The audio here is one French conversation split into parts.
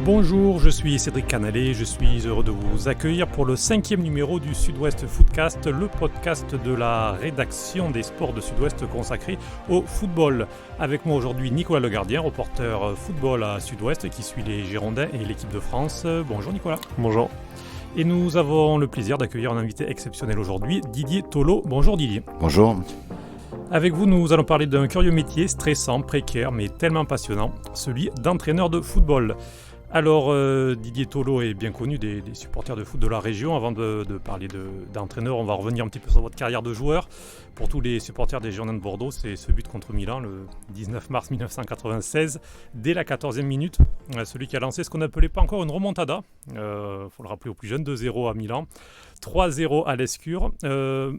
Bonjour, je suis Cédric Canalet, je suis heureux de vous accueillir pour le 5e numéro du Sud-Ouest Footcast, le podcast de la rédaction des sports de Sud-Ouest consacré au football. Avec moi aujourd'hui Nicolas Legardien, reporter football à Sud-Ouest qui suit les Girondins et l'équipe de France. Bonjour Nicolas. Bonjour. Et nous avons le plaisir d'accueillir un invité exceptionnel aujourd'hui, Didier Tholo. Bonjour Didier. Bonjour. Avec vous, nous allons parler d'un curieux métier, stressant, précaire, mais tellement passionnant, celui d'entraîneur de football. Alors, Didier Tholo est bien connu des supporters de foot de la région. Avant de parler d'entraîneur, on va revenir un petit peu sur votre carrière de joueur. Pour tous les supporters des Girondins de Bordeaux, c'est ce but contre Milan le 19 mars 1996, dès la 14e minute. Celui qui a lancé ce qu'on n'appelait pas encore une remontada. Faut le rappeler aux plus jeunes, 2-0 à Milan, 3-0 à l'Escure.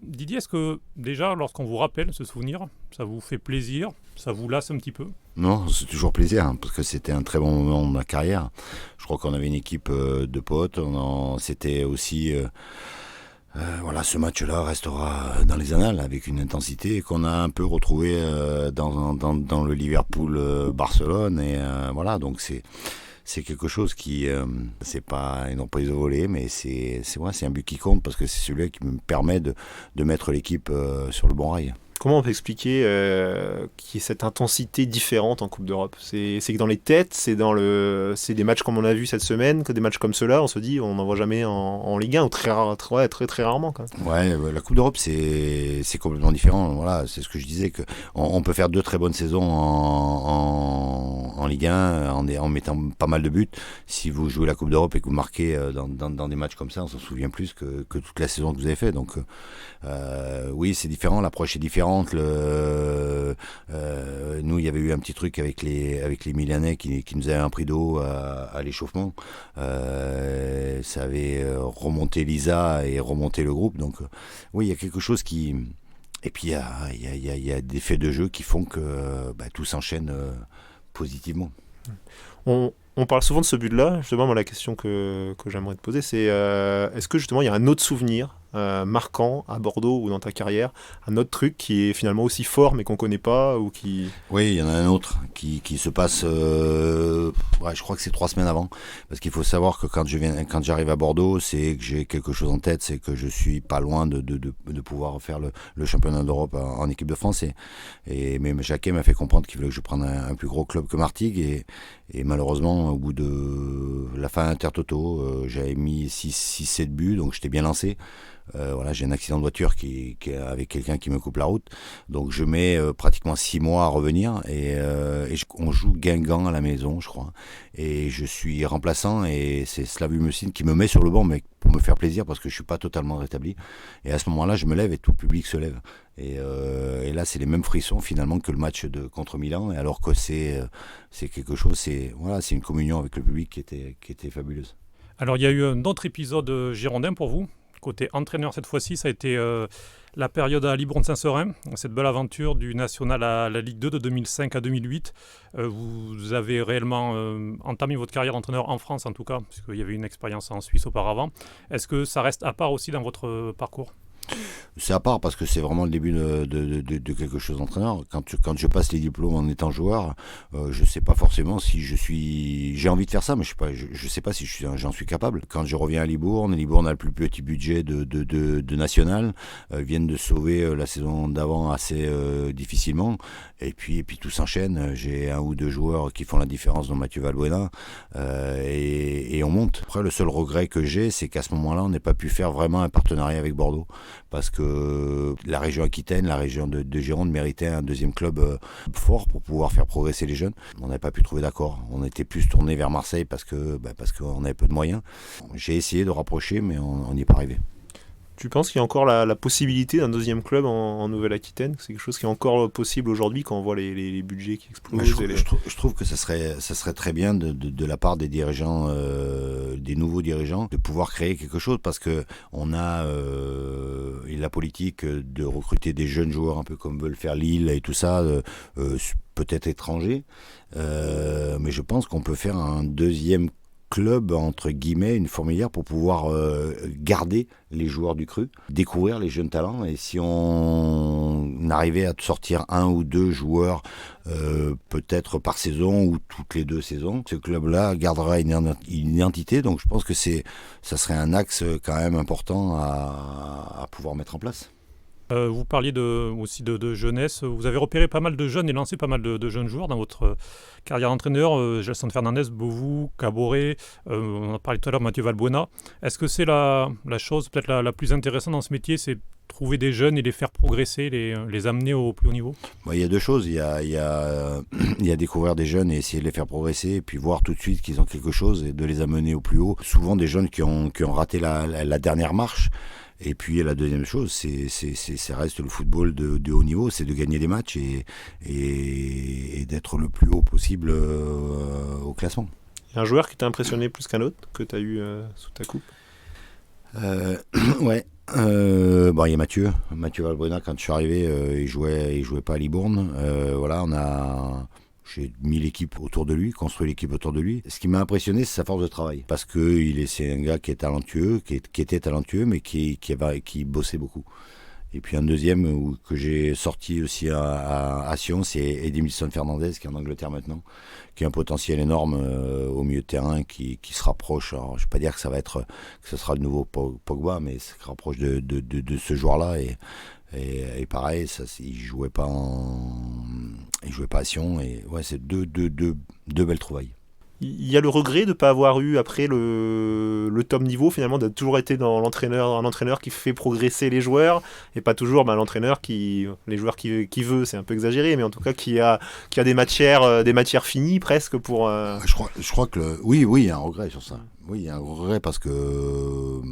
Didier, est-ce que déjà, lorsqu'on vous rappelle ce souvenir, ça vous fait plaisir, ça vous lasse un petit peu ? Non, c'est toujours plaisir, parce que c'était un très bon moment de ma carrière. Je crois qu'on avait une équipe de potes, c'était aussi... voilà, ce match-là restera dans les annales avec une intensité qu'on a un peu retrouvée dans le Liverpool-Barcelone. Et voilà, donc c'est quelque chose qui... c'est pas, ils n'ont pas les volés, mais c'est un but qui compte parce que c'est celui qui me permet de mettre l'équipe sur le bon rail. Comment on peut expliquer qu'il y ait cette intensité différente en Coupe d'Europe ? C'est que dans les têtes, c'est des matchs comme on a vu cette semaine, que des matchs comme ceux-là, on se dit on n'en voit jamais en Ligue 1 ou très rarement. Quand même. Ouais, la Coupe d'Europe c'est complètement différent. Voilà, c'est ce que je disais que on peut faire 2 très bonnes saisons en Ligue 1 en mettant pas mal de buts. Si vous jouez la Coupe d'Europe et que vous marquez dans des matchs comme ça, on s'en souvient plus que toute la saison que vous avez fait. Donc oui, c'est différent, l'approche est différente. Nous, il y avait eu un petit truc avec les Milanais qui nous avaient un prix d'eau à l'échauffement. Ça avait remonté Lisa et remonté le groupe. Donc oui, il y a quelque chose qui... Et puis il y a des faits de jeu qui font que tout s'enchaîne positivement. On parle souvent de ce but-là. Justement, moi, la question que j'aimerais te poser, c'est est-ce que justement il y a un autre souvenir marquant à Bordeaux ou dans ta carrière, un autre truc qui est finalement aussi fort mais qu'on connaît pas ou qui... Oui, il y en a un autre qui se passe, je crois que c'est 3 semaines avant, parce qu'il faut savoir que quand j'arrive à Bordeaux, c'est que j'ai quelque chose en tête, c'est que je suis pas loin de pouvoir faire le championnat d'Europe en équipe de France et même Jacquet m'a fait comprendre qu'il voulait que je prenne un plus gros club que Martigues et malheureusement au bout de la fin Intertoto, j'avais mis 6-7 buts, donc j'étais bien lancé. Voilà, j'ai un accident de voiture qui avec quelqu'un qui me coupe la route, donc je mets pratiquement 6 mois à revenir et on joue Guingamp à la maison, je crois, et je suis remplaçant et c'est Slavoj Musin qui me met sur le banc, mais pour me faire plaisir parce que je suis pas totalement rétabli. Et à ce moment-là, je me lève et tout le public se lève. Et là, c'est les mêmes frissons finalement que le match contre Milan, et alors que c'est quelque chose, c'est une communion avec le public qui était fabuleuse. Alors, il y a eu un autre épisode girondin pour vous. Côté entraîneur cette fois-ci, ça a été la période à Libourne-Saint-Seurin, cette belle aventure du national à la Ligue 2 de 2005 à 2008. Vous avez réellement entamé votre carrière d'entraîneur en France en tout cas, puisqu'il y avait une expérience en Suisse auparavant. Est-ce que ça reste à part aussi dans votre parcours ? C'est à part parce que c'est vraiment le début de quelque chose d'entraîneur. Quand je passe les diplômes en étant joueur, je sais pas forcément si j'ai envie de faire ça, mais je sais pas si j'en suis capable. Quand je reviens à Libourne a le plus petit budget de national, viennent de sauver la saison d'avant assez difficilement, et puis tout s'enchaîne. J'ai 1 ou 2 joueurs qui font la différence, dont Mathieu Valbuena, et on monte. Après, le seul regret que j'ai, c'est qu'à ce moment-là, on n'ait pas pu faire vraiment un partenariat avec Bordeaux, parce que la région Aquitaine, la région de Gironde méritait un deuxième club fort pour pouvoir faire progresser les jeunes. On n'avait pas pu trouver d'accord. On était plus tourné vers Marseille parce qu'on avait peu de moyens. J'ai essayé de rapprocher, mais on n'y est pas arrivé. Tu penses qu'il y a encore la possibilité d'un deuxième club en Nouvelle-Aquitaine ? C'est quelque chose qui est encore possible aujourd'hui quand on voit les budgets qui explosent. Je trouve que ça serait très bien de la part des dirigeants, des nouveaux dirigeants, de pouvoir créer quelque chose, parce que on a la politique de recruter des jeunes joueurs un peu comme veulent faire Lille et tout ça, peut-être étrangers, mais je pense qu'on peut faire un deuxième club, entre guillemets, une fourmilière pour pouvoir garder les joueurs du cru, découvrir les jeunes talents. Et si on on arrivait à sortir 1 ou 2 joueurs peut-être par saison ou toutes les 2 saisons. Ce club-là gardera une identité, donc je pense que ça serait un axe quand même important à pouvoir mettre en place. Vous parliez aussi de jeunesse. Vous avez repéré pas mal de jeunes et lancé pas mal de jeunes joueurs dans votre carrière d'entraîneur. Gelson Fernandez, Bovou, Caboret, on a parlé tout à l'heure de Mathieu Valbuena. Est-ce que c'est la chose peut-être la plus intéressante dans ce métier, c'est trouver des jeunes et les faire progresser, les amener au plus haut niveau? Il y a 2 choses. Il y a découvrir des jeunes et essayer de les faire progresser, et puis voir tout de suite qu'ils ont quelque chose et de les amener au plus haut. Souvent des jeunes qui ont raté la dernière marche. Et puis la deuxième chose, ça reste le football de haut niveau, c'est de gagner des matchs et d'être le plus haut possible au classement. Il y a un joueur qui t'a impressionné plus qu'un autre, que tu as eu sous ta coupe? Ouais. Il y a Mathieu Valbuena. Quand je suis arrivé, il jouait pas à Libourne. J'ai mis l'équipe autour de lui, construit l'équipe autour de lui. Ce qui m'a impressionné, c'est sa force de travail. Parce que c'est un gars qui est talentueux, qui était talentueux, mais qui bossait beaucoup. Et puis un deuxième que j'ai sorti aussi à Sion, c'est Edmilson Fernandez, qui est en Angleterre maintenant, qui a un potentiel énorme au milieu de terrain, qui se rapproche. Alors, je ne vais pas dire que ce sera le nouveau Pogba, mais ça se rapproche de ce joueur-là. Et pareil, il jouait pas à Sion, et ouais, c'est deux belles trouvailles. Il y a le regret de ne pas avoir eu après le top niveau, finalement, d'être toujours été dans un entraîneur qui fait progresser les joueurs, et pas toujours l'entraîneur les joueurs qui veut, c'est un peu exagéré, mais en tout cas qui a des matières finies presque pour... Je crois que oui, il y a un regret sur ça. Oui, il y a un regret parce que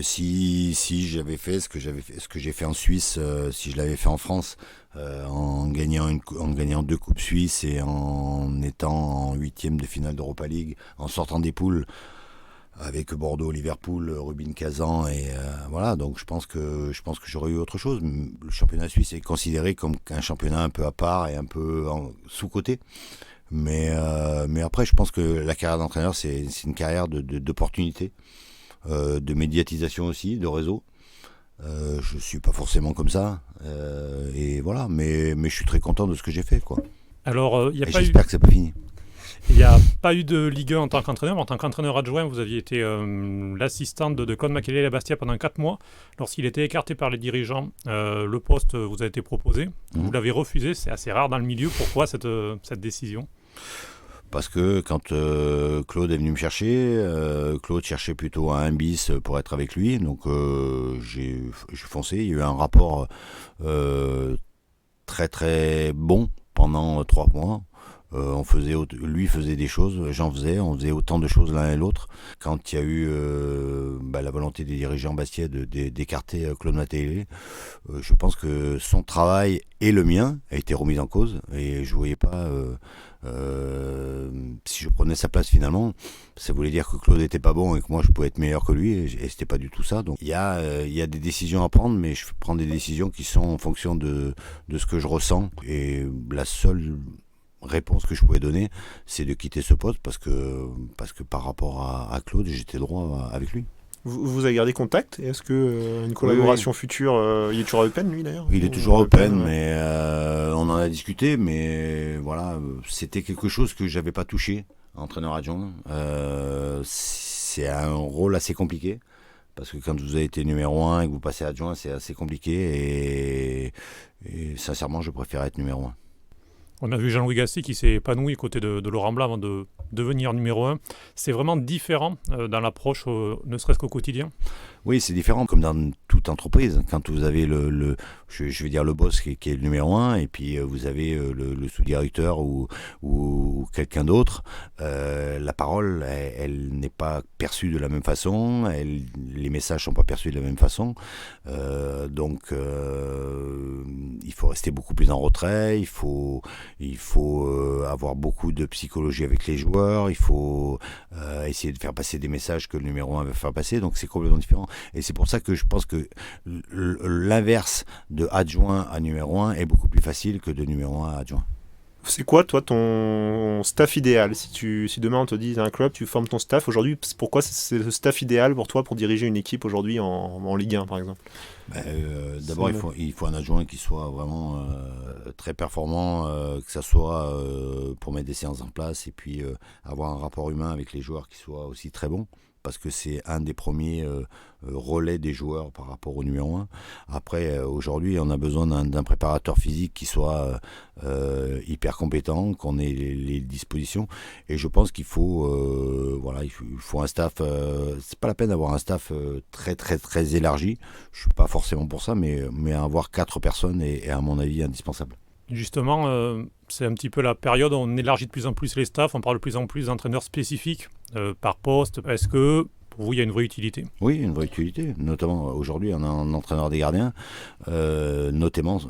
si j'avais fait ce que j'ai fait en Suisse, si je l'avais fait en France, en gagnant 2 coupes suisses et en étant en 8e de finale d'Europa League, en sortant des poules avec Bordeaux, Liverpool, Rubin Kazan, et voilà, donc je pense que j'aurais eu autre chose. Le championnat suisse est considéré comme un championnat un peu à part et un peu sous-coté. Mais après, je pense que la carrière d'entraîneur, c'est une carrière d'opportunités. De médiatisation aussi, de réseau. Je suis pas forcément comme ça, et voilà, mais je suis très content de ce que j'ai fait, quoi. Alors, j'espère que c'est pas fini. Il n'y a pas eu de Ligue 1 en tant qu'entraîneur, mais en tant qu'entraîneur adjoint, vous aviez été l'assistant de Claude Makélélé à Bastia pendant 4 mois. Lorsqu'il était écarté par les dirigeants, le poste vous a été proposé. Vous l'avez refusé, c'est assez rare dans le milieu. Pourquoi cette décision ? Parce que quand Claude est venu me chercher, Claude cherchait plutôt un bis pour être avec lui, donc j'ai foncé. Il y a eu un rapport très très bon pendant 3 mois. Lui faisait des choses, on faisait autant de choses l'un et l'autre. Quand il y a eu la volonté des dirigeants bastiais d'écarter Claude Makélélé, je pense que son travail et le mien a été remis en cause, et je voyais pas si je prenais sa place finalement, ça voulait dire que Claude était pas bon et que moi je pouvais être meilleur que lui, et c'était pas du tout ça. Donc il y a des décisions à prendre, mais je prends des décisions qui sont en fonction de ce que je ressens, et la seule réponse que je pouvais donner, c'est de quitter ce poste parce que par rapport à Claude, j'étais droit avec lui. Vous avez gardé contact? Est-ce que une collaboration future, il est toujours à Eupen, lui, d'ailleurs? Il est toujours à Eupen, mais on en a discuté, mais voilà, c'était quelque chose que j'avais pas touché, entraîneur adjoint. C'est un rôle assez compliqué, parce que quand vous avez été numéro 1 et que vous passez adjoint, c'est assez compliqué, et sincèrement, je préfère être numéro 1. On a vu Jean-Louis Gasset qui s'est épanoui côté de Laurent Blanc avant de devenir numéro 1. C'est vraiment différent dans l'approche, ne serait-ce qu'au quotidien? Oui, c'est différent, comme dans toute entreprise. Quand vous avez je vais dire le boss qui est le numéro 1, et puis vous avez le sous-directeur ou quelqu'un d'autre, la parole, elle n'est pas perçue de la même façon, les messages sont pas perçus de la même façon, donc il faut rester beaucoup plus en retrait, il faut avoir beaucoup de psychologie avec les joueurs, il faut essayer de faire passer des messages que le numéro 1 veut faire passer, donc c'est complètement différent. Et c'est pour ça que je pense que l'inverse de adjoint à numéro 1 est beaucoup plus facile que de numéro 1 à adjoint. C'est quoi, toi, ton staff idéal? Si demain on te dit, un club, tu formes ton staff, aujourd'hui, pourquoi c'est le staff idéal pour toi pour diriger une équipe aujourd'hui en Ligue 1, par exemple? D'abord, il faut un adjoint qui soit vraiment très performant, que ça soit pour mettre des séances en place et puis avoir un rapport humain avec les joueurs qui soit aussi très bon. Parce que c'est un des premiers relais des joueurs par rapport au numéro 1. Après, aujourd'hui, on a besoin d'un préparateur physique qui soit hyper compétent, qu'on ait les dispositions. Et je pense qu'il faut, il faut un staff. C'est pas la peine d'avoir un staff très très très élargi. Je suis pas forcément pour ça, mais avoir 4 personnes est à mon avis indispensable. Justement, c'est un petit peu la période où on élargit de plus en plus les staffs, on parle de plus en plus d'entraîneurs spécifiques par poste. Est-ce que pour vous, il y a une vraie utilité? Oui, une vraie utilité. Notamment, aujourd'hui, on a un entraîneur des gardiens, notamment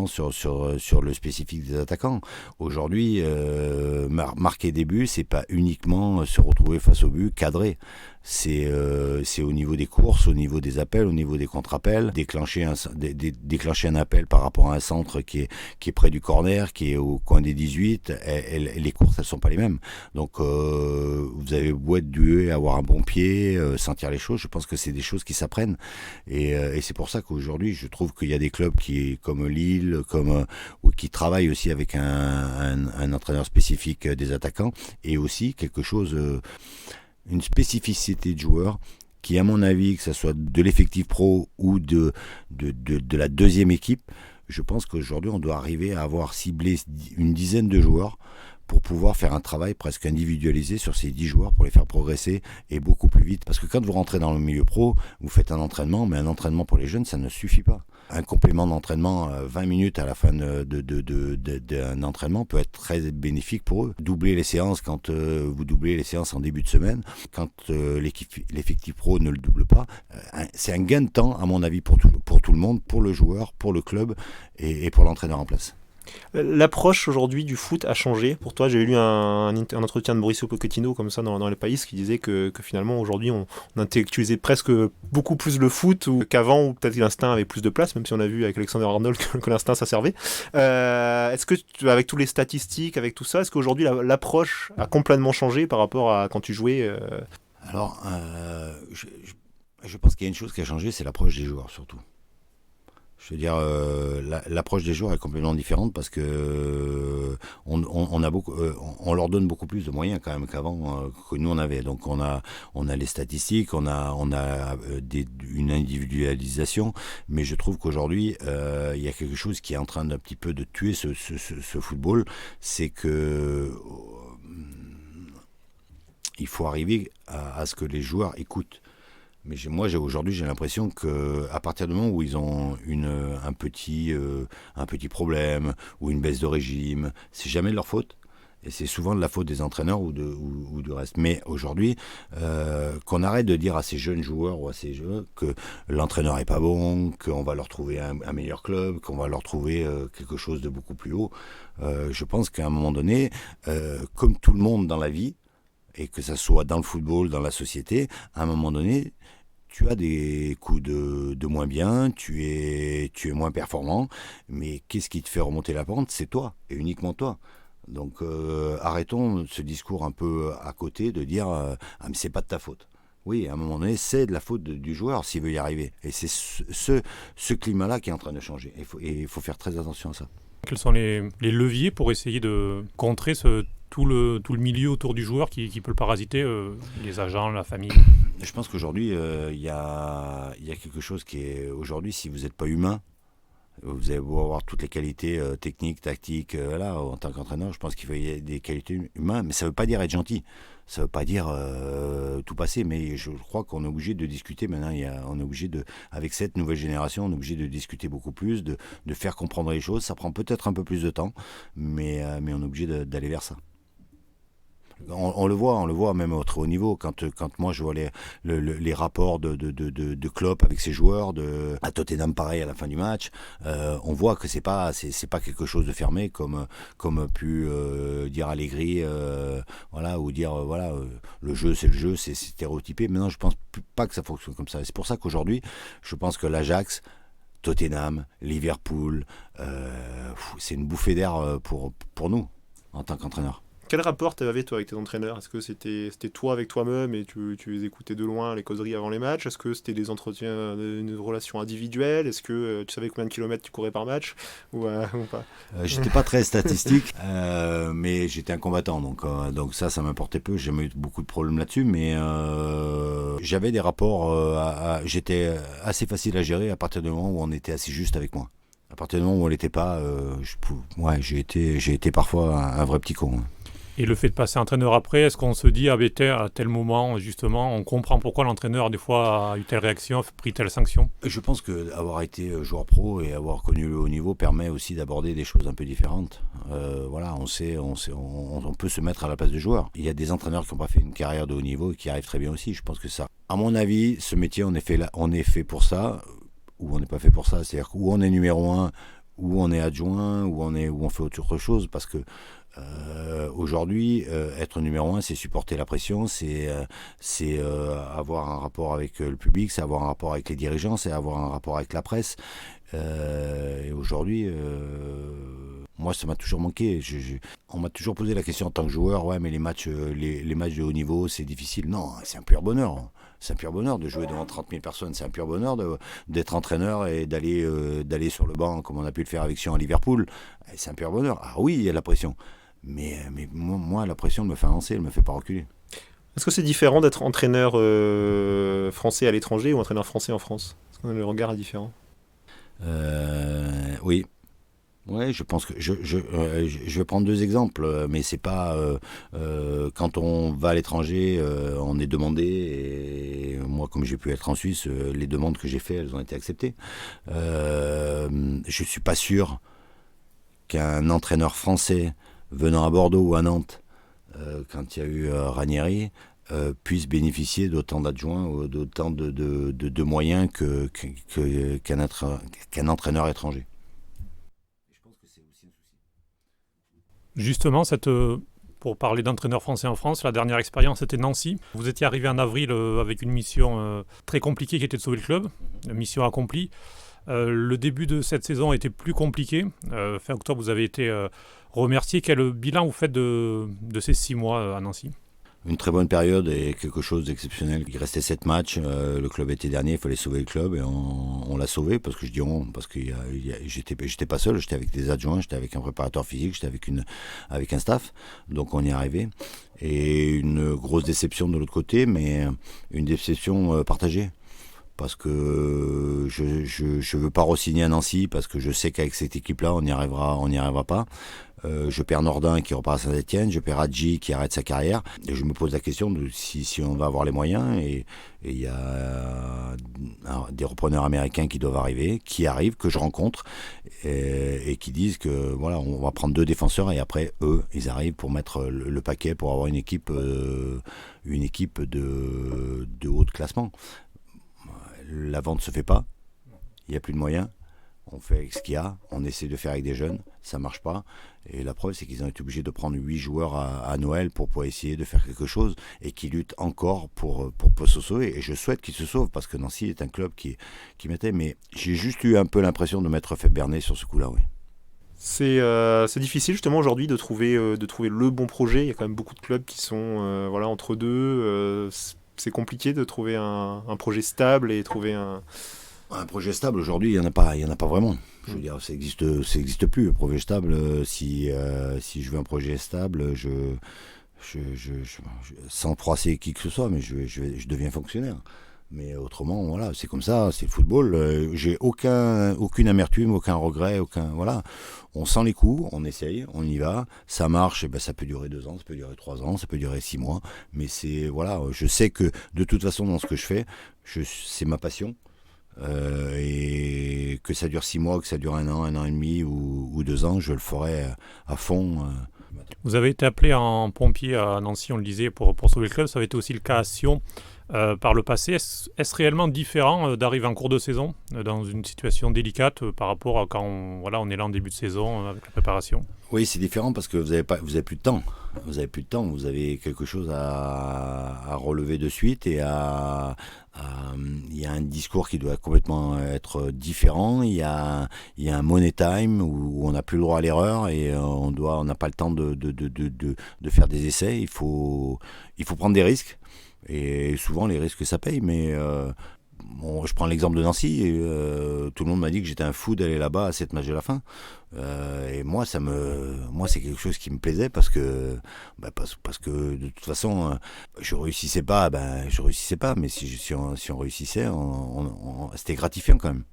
sur le spécifique des attaquants. Aujourd'hui, marquer des buts, c'est pas uniquement se retrouver face au but cadré. C'est au niveau des courses, au niveau des appels, au niveau des contre-appels, déclencher un appel par rapport à un centre qui est près du corner, qui est au coin des 18, les courses, elles sont pas les mêmes. Donc, vous avez beau être doué, avoir un bon pied, sentir les choses, je pense que c'est des choses qui s'apprennent. Et c'est pour ça qu'aujourd'hui, je trouve qu'il y a des clubs comme Lille, qui travaillent aussi avec un entraîneur spécifique des attaquants, et aussi quelque chose... une spécificité de joueur qui, à mon avis, que ce soit de l'effectif pro ou de la deuxième équipe, je pense qu'aujourd'hui, on doit arriver à avoir ciblé une dizaine de joueurs pour pouvoir faire un travail presque individualisé sur ces 10 joueurs pour les faire progresser et beaucoup plus vite. Parce que quand vous rentrez dans le milieu pro, vous faites un entraînement, mais un entraînement pour les jeunes, ça ne suffit pas. Un complément d'entraînement, 20 minutes à la fin d'un entraînement peut être très bénéfique pour eux. Doubler les séances quand vous doublez les séances en début de semaine, quand l'effectif pro ne le double pas, c'est un gain de temps, à mon avis, pour tout le monde, pour le joueur, pour le club et pour l'entraîneur en place. L'approche aujourd'hui du foot a changé. Pour toi, j'ai lu un entretien de Mauricio Pochettino comme ça dans Les País qui disait que finalement aujourd'hui on intellectualisait presque beaucoup plus le foot qu'avant, où peut-être que l'instinct avait plus de place, même si on a vu avec Alexander Arnold que l'instinct ça servait. Est-ce que avec tous les statistiques, avec tout ça, est-ce qu'aujourd'hui l'approche a complètement changé par rapport à quand tu jouais Alors, je pense qu'il y a une chose qui a changé, c'est l'approche des joueurs surtout. Je veux dire, l'approche des joueurs est complètement différente parce que on leur donne beaucoup plus de moyens quand même qu'avant, que nous on avait. Donc on a les statistiques, on a une individualisation, mais je trouve qu'aujourd'hui il y a quelque chose qui est en train d'un petit peu de tuer ce football, c'est que il faut arriver à ce que les joueurs écoutent. Mais aujourd'hui, j'ai l'impression qu'à partir du moment où ils ont un petit problème ou une baisse de régime, c'est jamais de leur faute. Et c'est souvent de la faute des entraîneurs ou du reste. Mais aujourd'hui, qu'on arrête de dire à ces jeunes joueurs ou à ces jeunes que l'entraîneur n'est pas bon, qu'on va leur trouver un meilleur club, qu'on va leur trouver quelque chose de beaucoup plus haut. Je pense qu'à un moment donné, comme tout le monde dans la vie, et que ça soit dans le football, dans la société, à un moment donné, tu as des coups de moins bien, tu es moins performant, mais qu'est-ce qui te fait remonter la pente? C'est toi, et uniquement toi. Donc arrêtons ce discours un peu à côté de dire mais c'est pas de ta faute. Oui, à un moment donné, c'est de la faute du joueur s'il veut y arriver. Et c'est ce climat-là qui est en train de changer. Et il faut faire très attention à ça. Quels sont les leviers pour essayer de contrer tout le milieu autour du joueur qui peut le parasiter, les agents, la famille? Je pense qu'aujourd'hui, il y a quelque chose qui est... Aujourd'hui, si vous n'êtes pas humain, vous avez beau avoir toutes les qualités techniques, tactiques, en tant qu'entraîneur, je pense qu'il faut y avoir des qualités humaines, mais ça ne veut pas dire être gentil, ça ne veut pas dire tout passer, mais je crois qu'on est obligé de discuter maintenant, on est obligé avec cette nouvelle génération, on est obligé de discuter beaucoup plus, de faire comprendre les choses, ça prend peut-être un peu plus de temps, mais on est obligé d'aller vers ça. On le voit même au très haut niveau quand moi je vois les rapports de Klopp avec ses joueurs, à Tottenham pareil à la fin du match, on voit que c'est pas quelque chose de fermé comme pu dire Allegri, ou dire le jeu c'est le jeu, c'est stéréotypé. Maintenant je pense pas que ça fonctionne comme ça. Et c'est pour ça qu'aujourd'hui je pense que l'Ajax, Tottenham, Liverpool, c'est une bouffée d'air pour nous. en tant qu'entraîneur. Quel rapport tu avais toi avec tes entraîneurs? Est-ce que c'était toi avec toi-même et tu les écoutais de loin, les causeries avant les matchs? Est-ce que c'était des entretiens, une relation individuelle? Est-ce que tu savais combien de kilomètres tu courais par match ou pas? J'étais pas très statistique, mais j'étais un combattant, donc ça m'importait peu. J'ai jamais eu beaucoup de problèmes là-dessus, mais j'avais des rapports, j'étais assez facile à gérer à partir du moment où on était assez juste avec moi. À partir du moment où on l'était pas, j'ai été parfois un vrai petit con. Et le fait de passer entraîneur après, est-ce qu'on se dit, à tel moment, justement, on comprend pourquoi l'entraîneur, des fois, a eu telle réaction, a pris telle sanction? Je pense qu'avoir été joueur pro et avoir connu le haut niveau permet aussi d'aborder des choses un peu différentes. Voilà, on peut se mettre à la place du joueur. Il y a des entraîneurs qui n'ont pas fait une carrière de haut niveau et qui arrivent très bien aussi. Je pense que ça, à mon avis, ce métier, on est fait pour ça, ou on n'est pas fait pour ça. C'est-à-dire où on est numéro 1, où on est adjoint, où on fait autre chose, parce que aujourd'hui, être numéro 1, c'est supporter la pression, c'est avoir un rapport avec le public, c'est avoir un rapport avec les dirigeants, c'est avoir un rapport avec la presse. Et aujourd'hui, moi, ça m'a toujours manqué. On m'a toujours posé la question en tant que joueur, ouais, mais les matchs de haut niveau, c'est difficile. Non, c'est un pur bonheur. C'est un pur bonheur de jouer devant 30 000 personnes. C'est un pur bonheur d'être entraîneur et d'aller sur le banc, comme on a pu le faire avec Sion à Liverpool. C'est un pur bonheur. Ah oui, il y a de la pression. Mais moi, la pression me fait avancer, elle ne me fait pas reculer. Est-ce que c'est différent d'être entraîneur français à l'étranger ou entraîneur français en France? Est-ce que le regard est différent? Oui. Ouais, je pense que je vais prendre 2 exemples, mais c'est pas quand on va à l'étranger, on est demandé, et moi, comme j'ai pu être en Suisse, les demandes que j'ai faites, elles ont été acceptées. Je suis pas sûr qu'un entraîneur français venant à Bordeaux ou à Nantes, quand il y a eu Ranieri, puisse bénéficier d'autant d'adjoints ou d'autant de moyens qu'un entraîneur étranger. Je pense que c'est aussi un souci. Justement, pour parler d'entraîneur français en France, la dernière expérience était Nancy. Vous étiez arrivé en avril avec une mission très compliquée qui était de sauver le club, mission accomplie. Le début de cette saison était plus compliqué. Fin octobre, vous avez été remercié. Quel bilan vous faites de ces 6 mois à Nancy? Une très bonne période et quelque chose d'exceptionnel. Il restait 7 matchs, le club était dernier, il fallait sauver le club et on l'a sauvé, parce que je dis on, parce que j'étais pas seul, j'étais avec des adjoints, j'étais avec un préparateur physique, j'étais avec un staff, donc on y est arrivé. Et une grosse déception de l'autre côté, mais une déception partagée. Parce que je veux pas re-signer à Nancy, parce que je sais qu'avec cette équipe-là, on n'y arrivera pas. Je perds Nordin qui repart à Saint-Etienne, je perds Hadji qui arrête sa carrière, et je me pose la question de si on va avoir les moyens, et il y a des repreneurs américains qui doivent arriver, qui arrivent, que je rencontre, et qui disent que voilà, on va prendre 2 défenseurs, et après eux, ils arrivent pour mettre le paquet, pour avoir une équipe de haut de classement. La vente se fait pas, il n'y a plus de moyens, on fait avec ce qu'il y a, on essaie de faire avec des jeunes, ça marche pas, et la preuve c'est qu'ils ont été obligés de prendre 8 joueurs à Noël pour essayer de faire quelque chose, et qui luttent encore pour se sauver, et je souhaite qu'ils se sauvent, parce que Nancy est un club qui m'était, mais j'ai juste eu un peu l'impression de m'être fait berner sur ce coup-là, oui. C'est difficile justement aujourd'hui de trouver le bon projet. Il y a quand même beaucoup de clubs qui sont entre deux. C'est compliqué de trouver un projet stable et trouver un projet stable aujourd'hui, il y en a pas vraiment. Je veux dire, ça existe plus. Un projet stable, si je veux un projet stable, sans froisser qui que ce soit, mais je deviens fonctionnaire. Mais autrement, voilà, c'est comme ça, c'est le football. J'ai aucune amertume, aucun regret, voilà. On sent les coups, on essaye, on y va, ça marche, et ça peut durer 2 ans, ça peut durer 3 ans, ça peut durer 6 mois. Mais je sais que de toute façon, dans ce que je fais, c'est ma passion. Et que ça dure 6 mois, que ça dure 1 an et demi ou 2 ans, je le ferai à fond. Vous avez été appelé en pompier à Nancy, on le disait, pour sauver le club. Ça avait été aussi le cas à Sion. par le passé. Est-ce réellement différent d'arriver en cours de saison dans une situation délicate par rapport à quand on est là en début de saison avec la préparation? Oui, c'est différent parce que vous avez plus de temps. Vous avez plus de temps. Vous avez quelque chose à relever de suite et il y a un discours qui doit complètement être différent. Il y a un money time où on n'a plus le droit à l'erreur et on n'a pas le temps de faire des essais. Il faut prendre des risques et souvent les risques ça paye. Mais je prends l'exemple de Nancy. Tout le monde m'a dit que j'étais un fou d'aller là-bas à 7 matchs de la fin. Et moi, c'est quelque chose qui me plaisait parce que de toute façon, je réussissais pas. Mais si on réussissait, c'était gratifiant quand même.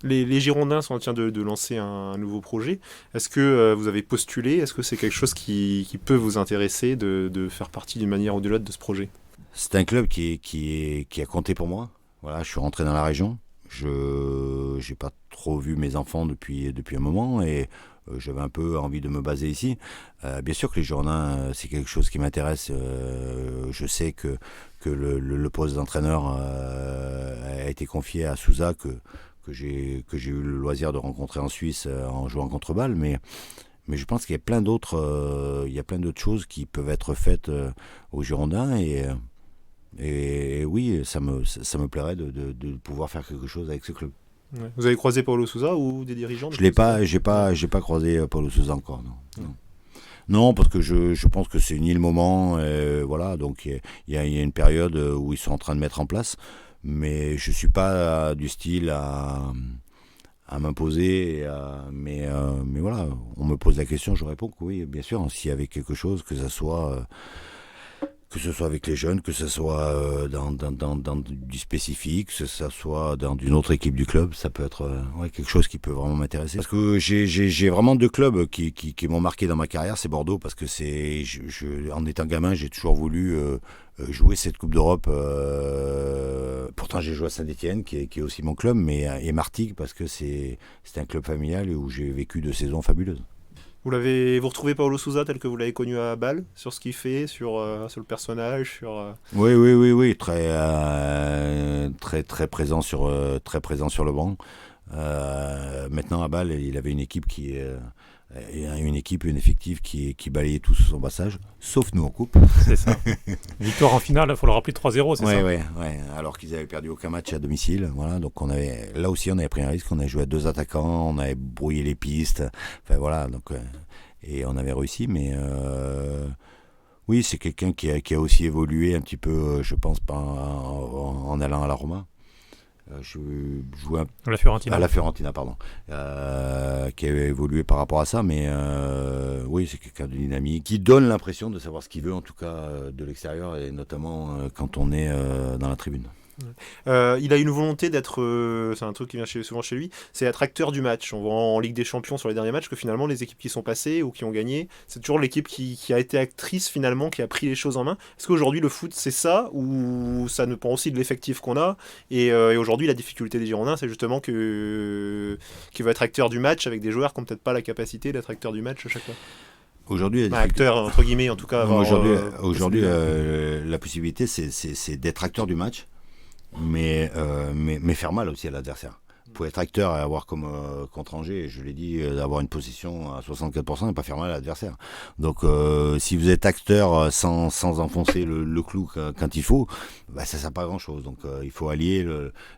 Les Girondins sont en train de lancer un nouveau projet. Est-ce que vous avez postulé? Est-ce que c'est quelque chose qui peut vous intéresser de faire partie d'une manière ou de l'autre de ce projet? C'est un club qui a compté pour moi. Voilà, je suis rentré dans la région. Je n'ai pas trop vu mes enfants depuis un moment et j'avais un peu envie de me baser ici. Bien sûr que les Girondins, c'est quelque chose qui m'intéresse. Je sais que le poste d'entraîneur a été confié à Souza, que j'ai eu le loisir de rencontrer en Suisse en jouant contre Bâle. Mais je pense qu'il y a plein d'autres choses qui peuvent être faites aux Girondins et oui, ça me plairait de pouvoir faire quelque chose avec ce club. Ouais. Vous avez croisé Paulo Souza ou des dirigeants? J'ai pas croisé Paulo Souza encore, non. Non, parce que je pense que c'est une île moment, voilà, donc il y a une période où ils sont en train de mettre en place, mais je suis pas du style à m'imposer, mais voilà, on me pose la question, je réponds que oui, bien sûr, s'il y avait quelque chose, que ce soit avec les jeunes, que ce soit dans du spécifique, que ce soit dans une autre équipe du club, ça peut être quelque chose qui peut vraiment m'intéresser. Parce que j'ai vraiment 2 clubs qui m'ont marqué dans ma carrière, c'est Bordeaux, parce que en étant gamin, j'ai toujours voulu jouer cette Coupe d'Europe. Pourtant, j'ai joué à Saint-Étienne, qui est aussi mon club, et Martigues, parce que c'est un club familial où j'ai vécu 2 saisons fabuleuses. Vous retrouvez Paulo Souza tel que vous l'avez connu à Bâle, sur ce qu'il fait, sur le personnage, Oui, très présent sur le banc. Maintenant à Bâle, il avait une équipe un effectif qui balayait tout sous son passage, sauf nous en coupe. C'est ça. Victoire en finale, il faut le rappeler, 3-0, c'est ça? Oui, alors qu'ils avaient perdu aucun match à domicile. Voilà, donc on avait pris un risque, on avait joué à 2 attaquants, on avait brouillé les pistes. Enfin voilà, donc et on avait réussi, mais oui, c'est quelqu'un qui a aussi évolué un petit peu, je pense, en allant à la Roma. Je jouais à la Fiorentina. À la Fiorentina, pardon. Qui a évolué par rapport à ça, mais oui, c'est quelqu'un de dynamique, qui donne l'impression de savoir ce qu'il veut, en tout cas de l'extérieur, et notamment quand on est dans la tribune. Il a une volonté d'être, c'est un truc qui vient souvent chez lui, c'est être acteur du match. On voit en Ligue des Champions sur les derniers matchs que finalement les équipes qui sont passées ou qui ont gagné, c'est toujours l'équipe qui a été actrice finalement, qui a pris les choses en main. Est-ce qu'aujourd'hui le foot c'est ça, ou ça dépend aussi de l'effectif qu'on a, et aujourd'hui la difficulté des Girondins c'est justement qu'il va être acteur du match avec des joueurs qui n'ont peut-être pas la capacité d'être acteur du match à chaque fois? Aujourd'hui, acteur entre guillemets en tout cas. Aujourd'hui, la possibilité c'est d'être acteur du match, mais faire mal aussi à l'adversaire. Pour être acteur et avoir comme contre Angers, je l'ai dit, d'avoir une possession à 64% et pas faire mal à l'adversaire. Donc si vous êtes acteur sans enfoncer le clou quand il faut, bah, ça sert pas à grand chose. Donc il faut allier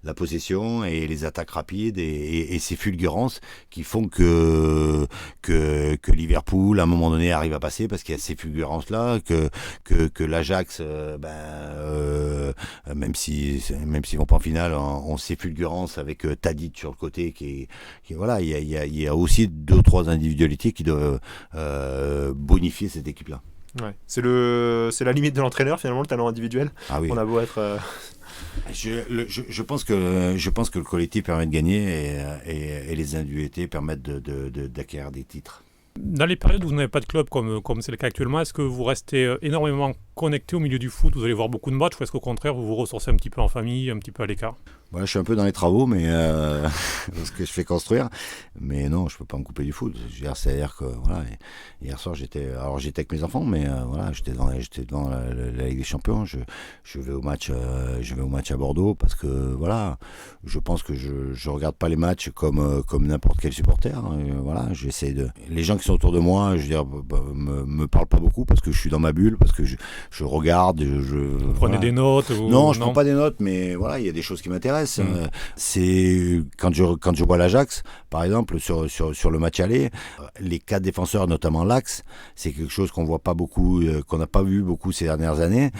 la possession et les attaques rapides et ces fulgurances qui font que Liverpool à un moment donné arrive à passer, parce qu'il y a ces fulgurances là, que l'Ajax même s'ils vont pas en finale, on ces fulgurances avec Tadic sur le côté qui voilà, il y a aussi 2 ou 3 individualités qui doivent bonifier cette équipe là. Ouais. C'est la limite de l'entraîneur finalement, le talent individuel. Ah oui. On a beau être je pense que le collectif permet de gagner et les individualités permettent d'acquérir des titres. Dans les périodes où vous n'avez pas de club, comme c'est le cas actuellement, est-ce que vous restez énormément connecté au milieu du foot? Vous allez voir beaucoup de matchs, ou est-ce qu'au contraire vous vous ressourcez un petit peu en famille, un petit peu à l'écart? Voilà, je suis un peu dans les travaux, mais parce que je fais construire. Mais non, je peux pas me couper du foot. C'est-à-dire que voilà, hier soir j'étais avec mes enfants, mais voilà, j'étais dans la Ligue des Champions. Je vais au match, à Bordeaux parce que voilà, je pense que je regarde pas les matchs comme n'importe quel supporter. Voilà, j'essaie de. Les gens qui sont autour de moi, je veux dire, me parlent pas beaucoup parce que je suis dans ma bulle, parce que je regarde, Vous prenez des notes ou... Non, je prends pas des notes, mais voilà, il y a des choses qui m'intéressent. C'est quand je vois l'Ajax, par exemple, sur le match aller, les 4 défenseurs, notamment l'axe, c'est quelque chose qu'on voit pas beaucoup, qu'on n'a pas vu beaucoup ces dernières années,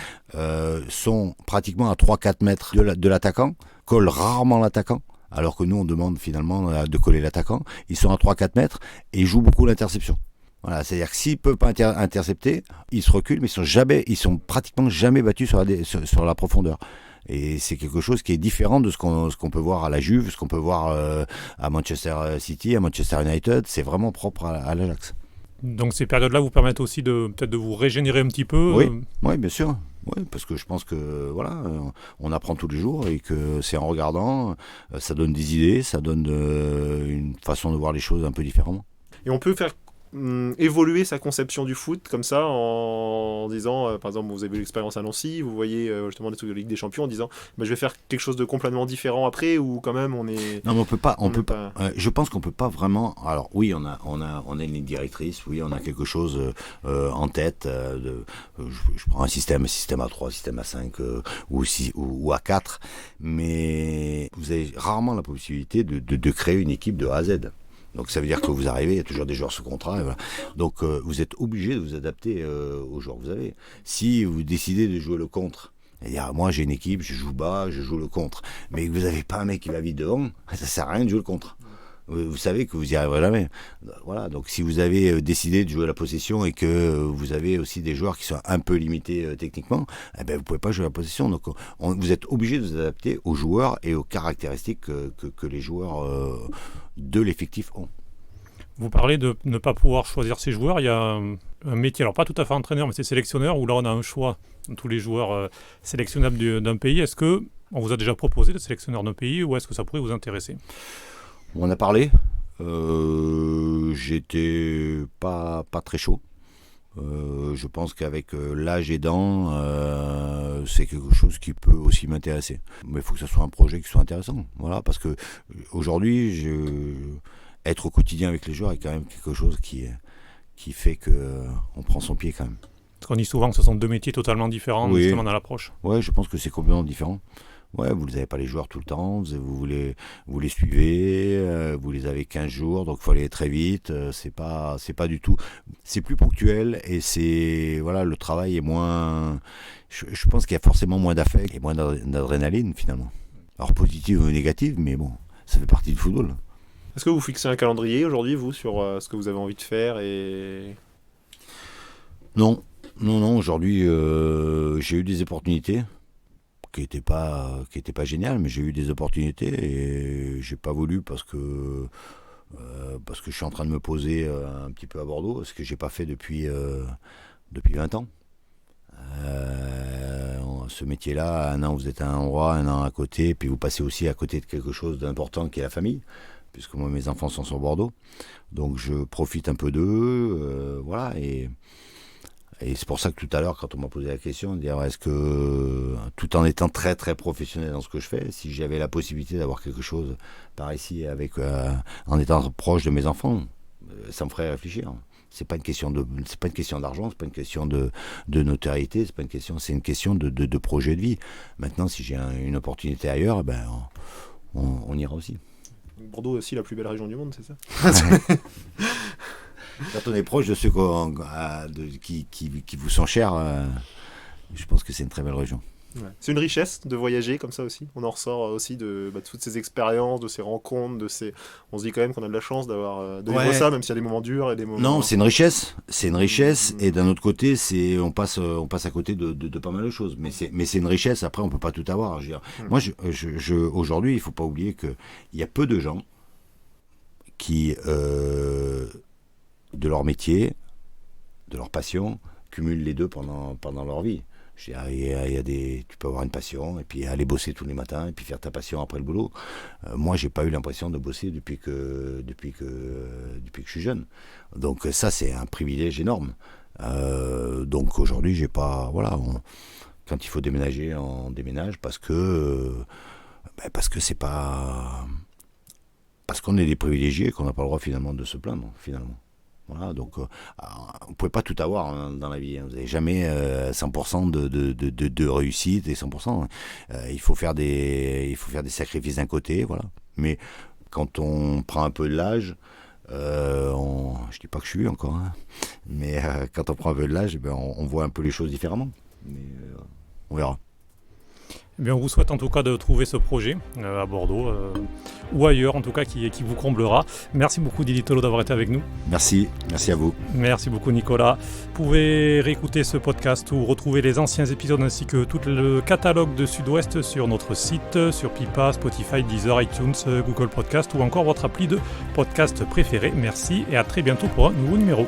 sont pratiquement à 3-4 mètres de l'attaquant, collent rarement l'attaquant. Alors que nous, on demande finalement de coller l'attaquant. Ils sont à 3-4 mètres et ils jouent beaucoup l'interception. Voilà, c'est-à-dire que s'ils ne peuvent pas intercepter, ils se reculent, mais ils sont pratiquement jamais battus sur la profondeur. Et c'est quelque chose qui est différent de ce qu'on peut voir à la Juve, ce qu'on peut voir à Manchester City, à Manchester United. C'est vraiment propre à l'Ajax. Donc ces périodes-là vous permettent aussi peut-être de vous régénérer un petit peu. Oui, bien sûr. Oui, parce que je pense que voilà, on apprend tous les jours et que c'est en regardant, ça donne des idées, ça donne une façon de voir les choses un peu différemment. Et on peut faire évoluer sa conception du foot comme ça en disant par exemple vous avez eu l'expérience à Nancy, vous voyez justement des trucs de Ligue des Champions en disant je vais faire quelque chose de complètement différent après, ou quand même on est... Non, mais on peut pas. Je pense qu'on peut pas vraiment. Alors oui, on a une ligne directrice, oui, on a quelque chose en tête. Je prends un système à 3, système à 5 ou à 4, mais vous avez rarement la possibilité de créer une équipe de A à Z. Donc ça veut dire que vous arrivez, il y a toujours des joueurs sous contrat. Et voilà. Donc vous êtes obligé de vous adapter aux joueurs que vous avez. Si vous décidez de jouer le contre, c'est-à-dire moi j'ai une équipe, je joue bas, je joue le contre, mais que vous n'avez pas un mec qui va vite devant, ça sert à rien de jouer le contre. Vous savez que vous n'y arriverez jamais. Voilà, donc si vous avez décidé de jouer la possession et que vous avez aussi des joueurs qui sont un peu limités techniquement, eh ben vous ne pouvez pas jouer la possession. Donc vous êtes obligé de vous adapter aux joueurs et aux caractéristiques que les joueurs de l'effectif ont. Vous parlez de ne pas pouvoir choisir ses joueurs. Il y a un métier, alors pas tout à fait entraîneur, mais c'est sélectionneur, où là on a un choix de tous les joueurs sélectionnables d'un pays. Est-ce qu'on vous a déjà proposé de sélectionneur d'un pays, ou est-ce que ça pourrait vous intéresser ? On a parlé. J'étais pas très chaud. Je pense qu'avec l'âge aidant, c'est quelque chose qui peut aussi m'intéresser. Mais il faut que ce soit un projet qui soit intéressant. Voilà, parce que aujourd'hui, être au quotidien avec les joueurs est quand même quelque chose qui fait qu'on prend son pied quand même. Parce qu'on dit souvent que ce sont 2 métiers totalement différents, oui, justement dans l'approche. Oui, je pense que c'est complètement différent. Ouais, vous n'avez pas les joueurs tout le temps, vous les suivez, vous les avez 15 jours, donc il faut aller très vite, c'est pas du tout. C'est plus ponctuel et voilà, le travail est moins. Je pense qu'il y a forcément moins d'affect et moins d'adrénaline finalement. Alors positive ou négative, mais bon, ça fait partie du football. Est-ce que vous fixez un calendrier aujourd'hui, vous, sur ce que vous avez envie de faire et... Non, aujourd'hui j'ai eu des opportunités qui n'était pas génial, mais j'ai eu des opportunités et j'ai pas voulu parce que je suis en train de me poser un petit peu à Bordeaux, ce que j'ai pas fait depuis 20 ans. Ce métier-là, un an vous êtes à un endroit, un an à côté, puis vous passez aussi à côté de quelque chose d'important qui est la famille, puisque moi mes enfants sont sur Bordeaux, donc je profite un peu d'eux, voilà. Et c'est pour ça que tout à l'heure, quand on m'a posé la question, de dire est-ce que, tout en étant très très professionnel dans ce que je fais, si j'avais la possibilité d'avoir quelque chose par ici, en étant proche de mes enfants, ça me ferait réfléchir. C'est pas une question d'argent, c'est pas une question de notoriété, c'est une question de projet de vie. Maintenant, si j'ai une opportunité ailleurs, ben on ira aussi. Bordeaux est aussi la plus belle région du monde, c'est ça? Quand on est proche de ceux qui vous sont chers, je pense que c'est une très belle région. Ouais. C'est une richesse de voyager comme ça aussi. On en ressort aussi de toutes ces expériences, de ces rencontres, on se dit quand même qu'on a de la chance d'avoir de vivre ça, même s'il y a des moments durs et des moments... Non, c'est une richesse. Et d'un autre côté, on passe à côté de pas mal de choses. Mais c'est une richesse. Après, on peut pas tout avoir. Je veux dire. Moi, aujourd'hui, il faut pas oublier qu'il y a peu de gens qui... de leur métier, de leur passion, cumulent les deux pendant leur vie. Tu peux avoir une passion et puis aller bosser tous les matins et puis faire ta passion après le boulot. Moi, j'ai pas eu l'impression de bosser depuis que je suis jeune. Donc ça, c'est un privilège énorme. Donc aujourd'hui, j'ai pas, quand il faut déménager, on déménage parce que c'est pas, parce qu'on est des privilégiés et qu'on n'a pas le droit finalement de se plaindre finalement. Voilà, donc vous ne pouvez pas tout avoir dans la vie. Vous n'avez jamais 100% de réussite et 100%. Il faut faire des sacrifices d'un côté, voilà. Mais quand on prend un peu de l'âge, je dis pas que je suis vieux encore, hein, mais quand on prend un peu de l'âge, on voit un peu les choses différemment. Mais on verra. Eh bien, on vous souhaite en tout cas de trouver ce projet à Bordeaux ou ailleurs en tout cas qui vous comblera. Merci beaucoup Didier Tolo d'avoir été avec nous. Merci à vous. Merci beaucoup Nicolas. Vous pouvez réécouter ce podcast ou retrouver les anciens épisodes ainsi que tout le catalogue de Sud-Ouest sur notre site, sur Pipa, Spotify, Deezer, iTunes, Google Podcast ou encore votre appli de podcast préféré. Merci et à très bientôt pour un nouveau numéro.